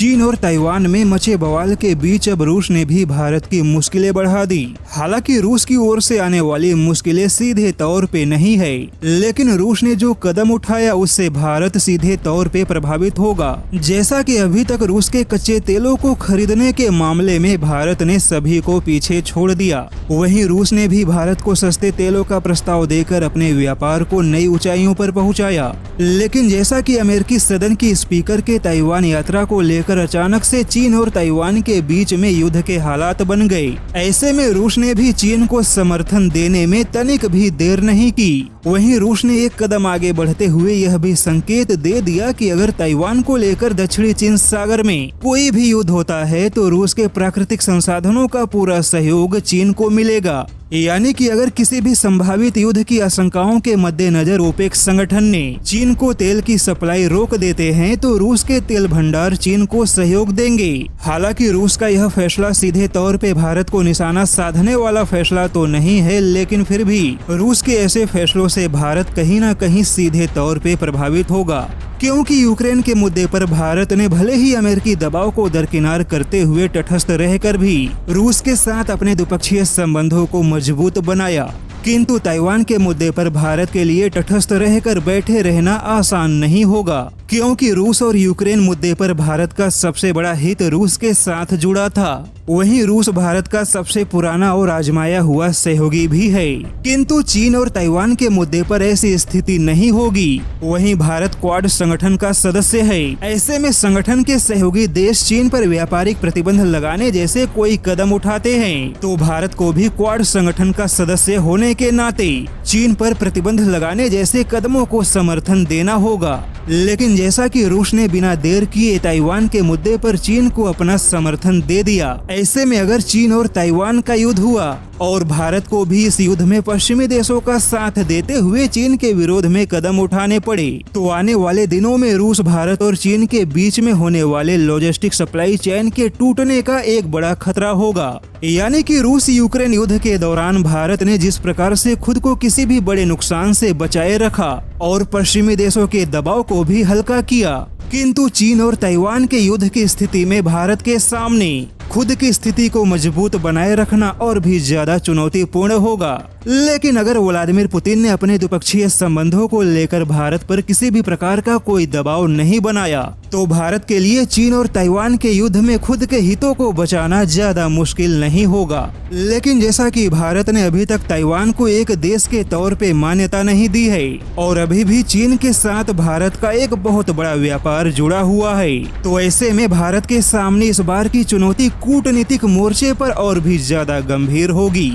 चीन और ताइवान में मचे बवाल के बीच अब रूस ने भी भारत की मुश्किलें बढ़ा दी। हालांकि रूस की ओर से आने वाली मुश्किलें सीधे तौर पे नहीं है, लेकिन रूस ने जो कदम उठाया उससे भारत सीधे तौर पे प्रभावित होगा। जैसा कि अभी तक रूस के कच्चे तेलों को खरीदने के मामले में भारत ने सभी को पीछे छोड़ दिया, वहीं रूस ने भी भारत को सस्ते तेलों का प्रस्ताव देकर अपने व्यापार को नई ऊंचाइयों पर पहुंचाया। लेकिन जैसा कि अमेरिकी सदन की स्पीकर के ताइवान यात्रा को लेकर अचानक से चीन और ताइवान के बीच में युद्ध के हालात बन गए। ऐसे में रूस ने भी चीन को समर्थन देने में तनिक भी देर नहीं की। वहीं रूस ने एक कदम आगे बढ़ते हुए यह भी संकेत दे दिया कि अगर ताइवान को लेकर दक्षिणी चीन सागर में कोई भी युद्ध होता है तो रूस के प्राकृतिक संसाधनों का पूरा सहयोग चीन को मिलेगा। यानी कि अगर किसी भी संभावित युद्ध की आशंकाओं के मद्देनजर ओपेक संगठन ने चीन को तेल की सप्लाई रोक देते हैं तो रूस के तेल भंडार चीन को सहयोग देंगे। हालांकि रूस का यह फैसला सीधे तौर पे भारत को निशाना साधने वाला फैसला तो नहीं है, लेकिन फिर भी रूस के ऐसे फैसलों से भारत कहीं न कहीं सीधे तौर पे प्रभावित होगा, क्योंकि यूक्रेन के मुद्दे पर भारत ने भले ही अमेरिकी दबाव को दरकिनार करते हुए तटस्थ रहकर भी रूस के साथ अपने द्विपक्षीय संबंधों को मजबूत बनाया, किंतु ताइवान के मुद्दे पर भारत के लिए तटस्थ रहकर बैठे रहना आसान नहीं होगा, क्योंकि रूस और यूक्रेन मुद्दे पर भारत का सबसे बड़ा हित रूस के साथ जुड़ा था। वहीं रूस भारत का सबसे पुराना और आजमाया हुआ सहयोगी भी है, किंतु चीन और ताइवान के मुद्दे पर ऐसी स्थिति नहीं होगी। वहीं भारत क्वाड संगठन का सदस्य है। ऐसे में संगठन के सहयोगी देश चीन पर व्यापारिक प्रतिबंध लगाने जैसे कोई कदम उठाते हैं तो भारत को भी क्वाड संगठन का सदस्य होने के नाते चीन पर प्रतिबंध लगाने जैसे कदमों को समर्थन देना होगा। लेकिन जैसा कि रूस ने बिना देर किए ताइवान के मुद्दे पर चीन को अपना समर्थन दे दिया, ऐसे में अगर चीन और ताइवान का युद्ध हुआ और भारत को भी इस युद्ध में पश्चिमी देशों का साथ देते हुए चीन के विरोध में कदम उठाने पड़े तो आने वाले दिनों में रूस, भारत और चीन के बीच में होने वाले लॉजिस्टिक सप्लाई चेन के टूटने का एक बड़ा खतरा होगा। यानी कि रूस यूक्रेन युद्ध के दौरान भारत ने जिस प्रकार से खुद को किसी भी बड़े नुकसान से बचाए रखा और पश्चिमी देशों के दबाव को भी हल्का किया, किंतु चीन और ताइवान के युद्ध की स्थिति में भारत के सामने खुद की स्थिति को मजबूत बनाए रखना और भी ज्यादा चुनौतीपूर्ण होगा। लेकिन अगर व्लादिमीर पुतिन ने अपने द्विपक्षीय संबंधों को लेकर भारत पर किसी भी प्रकार का कोई दबाव नहीं बनाया तो भारत के लिए चीन और ताइवान के युद्ध में खुद के हितों को बचाना ज्यादा मुश्किल नहीं होगा। लेकिन जैसा कि भारत ने अभी तक ताइवान को एक देश के तौर पे मान्यता नहीं दी है और अभी भी चीन के साथ भारत का एक बहुत बड़ा व्यापार जुड़ा हुआ है, तो ऐसे में भारत के सामने इस बार की चुनौती कूटनीतिक मोर्चे पर और भी ज्यादा गंभीर होगी।